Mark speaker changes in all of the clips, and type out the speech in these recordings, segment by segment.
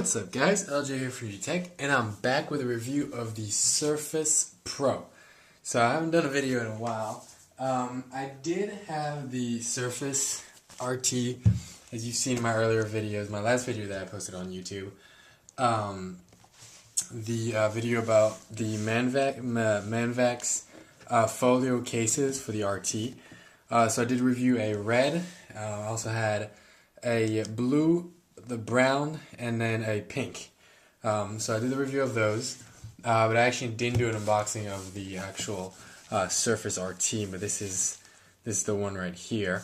Speaker 1: What's up guys, LJ here from Tech, and I'm back with a review of the Surface Pro. So I haven't done a video in a while. I did have the Surface RT, as you've seen in my earlier videos, my last video that I posted on YouTube. The video about the Manvax folio cases for the RT. So I did review a red, I also had a blue, the brown, and then a pink. So I did the review of those, but I actually didn't do an unboxing of the actual Surface RT, but this is the one right here.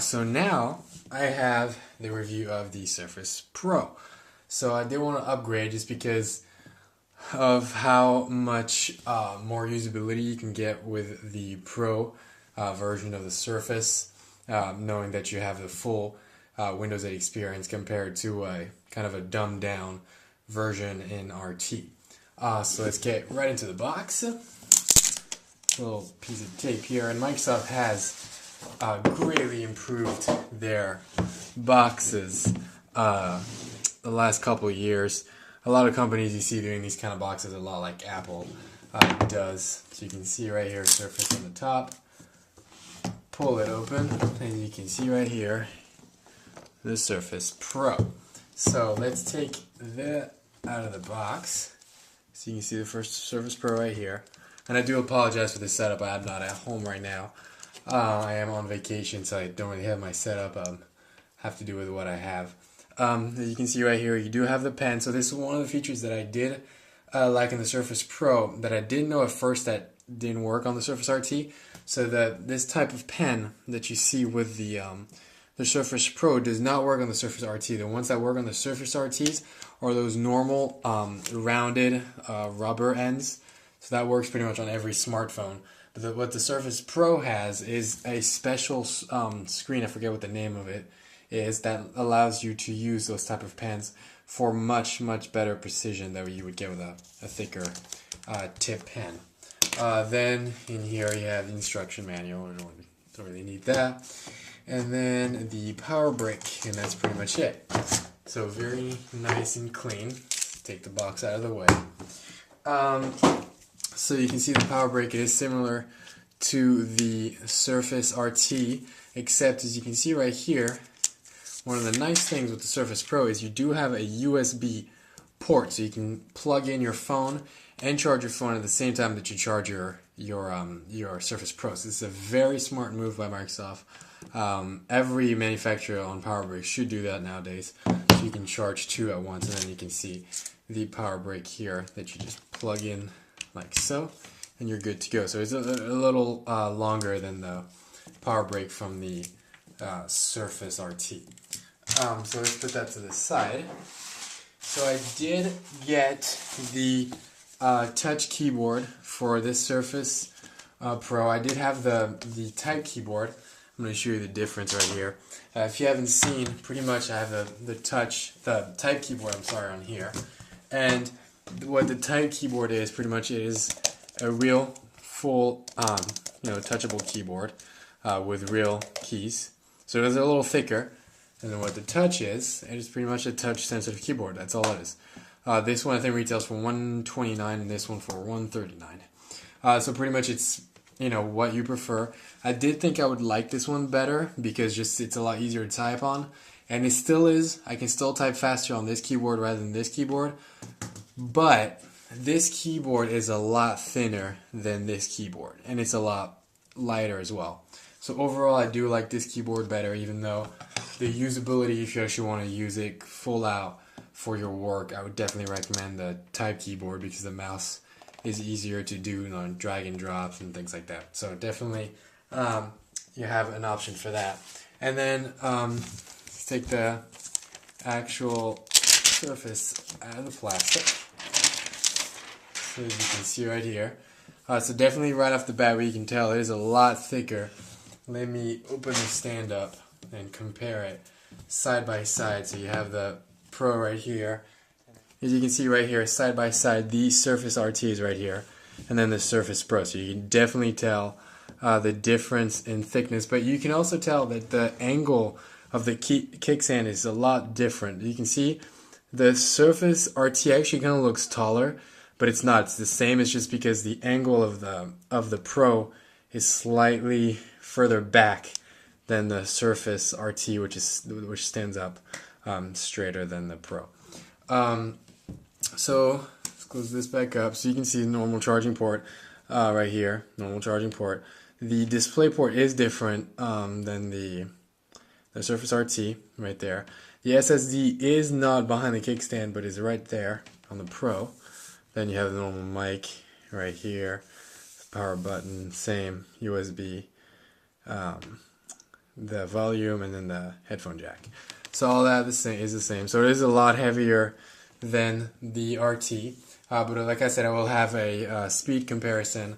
Speaker 1: So now I have the review of the Surface Pro. So I did want to upgrade just because of how much more usability you can get with the Pro version of the Surface, knowing that you have the full Windows 8 experience compared to a kind of a dumbed down version in RT. So let's get right into the box. A little piece of tape here, and Microsoft has greatly improved their boxes the last couple of years. A lot of companies you see doing these kind of boxes a lot like Apple does. So you can see right here, Surface on the top. Pull it open, and you can see right here the Surface Pro. So let's take that out of the box. So you can see the first Surface Pro right here. And I do apologize for the setup. I'm not at home right now. I am on vacation, so I don't really have my setup. Have to do with what I have. As you can see right here, you do have the pen. So this is one of the features that I did like in the Surface Pro that I didn't know at first that didn't work on the Surface RT. So that this type of pen that you see with the Surface Pro does not work on the Surface RT. The ones that work on the Surface RTs are those normal rounded rubber ends. So that works pretty much on every smartphone. But what the Surface Pro has is a special screen, I forget what the name of it is, that allows you to use those type of pens for much, much better precision than you would get with a thicker tip pen. Then in here you have the instruction manual. I don't really need that. And then the power brick, and that's pretty much it. So very nice and clean. Let's take the box out of the way. So you can see the power brick, it is similar to the Surface RT, except as you can see right here, one of the nice things with the Surface Pro is you do have a USB port, so you can plug in your phone and charge your phone at the same time that you charge your Surface Pro. So this is a very smart move by Microsoft. Every manufacturer on power brick should do that nowadays. So you can charge two at once, and then you can see the power brick here that you just plug in like so, and you're good to go. So it's a little longer than the power brick from the Surface RT. So let's put that to the side. So I did get the touch keyboard for this Surface Pro. I did have the type keyboard. I'm going to show you the difference right here. If you haven't seen, pretty much I have the type keyboard, on here. And what the type keyboard is, pretty much it is a real full, touchable keyboard with real keys. So it's a little thicker. And then what the touch is, it is pretty much a touch-sensitive keyboard. That's all it is. This one I think retails for $129, and this one for $139. So pretty much it's what you prefer. I did think I would like this one better because it's a lot easier to type on, and it still is. I can still type faster on this keyboard rather than this keyboard, but this keyboard is a lot thinner than this keyboard, and it's a lot lighter as well. So overall, I do like this keyboard better, even though the usability, if you actually want to use it full out for your work, I would definitely recommend the type keyboard because the mouse is easier to do drag and drops and things like that. So definitely you have an option for that. And then let's take the actual Surface out of the plastic. So as you can see right here. So definitely right off the bat, where you can tell it is a lot thicker. Let me open the stand up and compare it side by side. So you have the Pro right here. As you can see right here, side by side, the Surface RT is right here, and then the Surface Pro. So you can definitely tell the difference in thickness, but you can also tell that the angle of the kickstand is a lot different. You can see The Surface RT actually kind of looks taller, but it's not. It's the same. It's just because the angle of the Pro is slightly further back than the Surface RT, which stands up straighter than the Pro. So let's close this back up. So you can see the normal charging port right here. Normal charging port. The display port is different than the Surface RT right there. The SSD is not behind the kickstand, but is right there on the Pro. Then you have the normal mic right here, power button, same USB, the volume, and then the headphone jack. So all that is the same. So it is a lot heavier than the RT. But like I said, I will have a speed comparison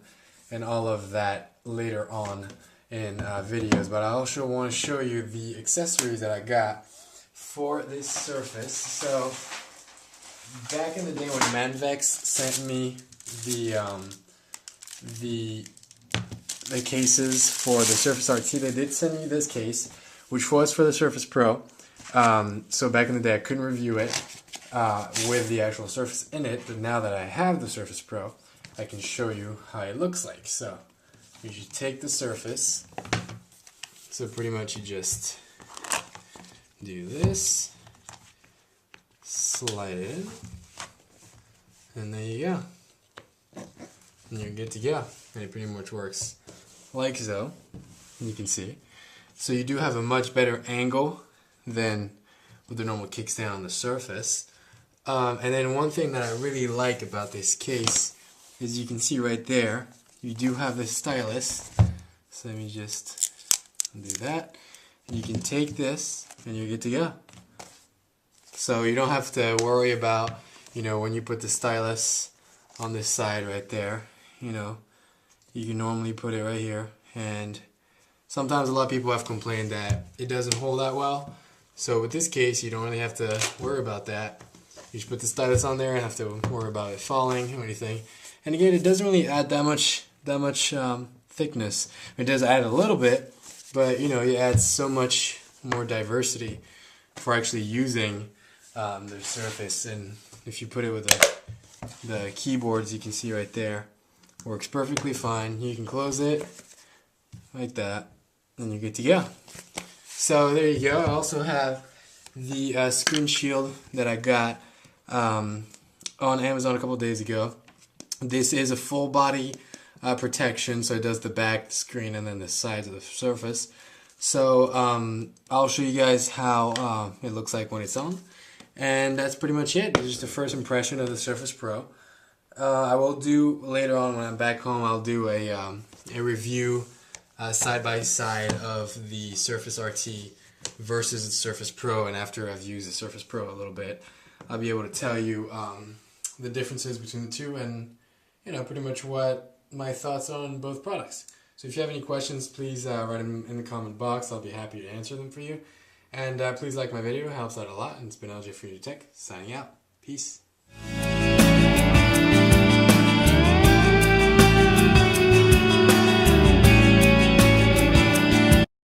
Speaker 1: and all of that later on in videos. But I also want to show you the accessories that I got for this Surface. So back in the day when Manvex sent me the cases for the Surface RT, they did send me this case, which was for the Surface Pro. So back in the day I couldn't review it with the actual Surface in it, but now that I have the Surface Pro, I can show you how it looks like. So you should take the Surface. So pretty much you just do this, slide it in, and there you go. And you're good to go. And it pretty much works like so. You can see. So you do have a much better angle than with the normal kickstand on the Surface. And then one thing that I really like about this case is you can see right there, you do have the stylus. So let me just do that. And you can take this and you're good to go. So you don't have to worry about, when you put the stylus on this side right there, you can normally put it right here. And sometimes a lot of people have complained that it doesn't hold that well. So with this case, you don't really have to worry about that. You just put the stylus on there and have to worry about it falling or anything. And again, it doesn't really add that much thickness. It does add a little bit, but it adds so much more diversity for actually using the Surface. And if you put it with the keyboards, you can see right there, works perfectly fine. You can close it like that, and you're good to go. So there you go. I also have the screen shield that I got on Amazon a couple days ago. This is a full body protection, so it does the back, the screen, and then the sides of the Surface. So I'll show you guys how it looks like when it's on. And that's pretty much it. It's just the first impression of the Surface Pro. I will do later on when I'm back home, I'll do a review side by side of the Surface RT versus the Surface Pro. And after I've used the Surface Pro a little bit, I'll be able to tell you the differences between the two and pretty much what my thoughts are on both products. So if you have any questions, please write them in the comment box. I'll be happy to answer them for you. And please like my video. It helps out a lot. And it's been LJ for You Tech, signing out. Peace.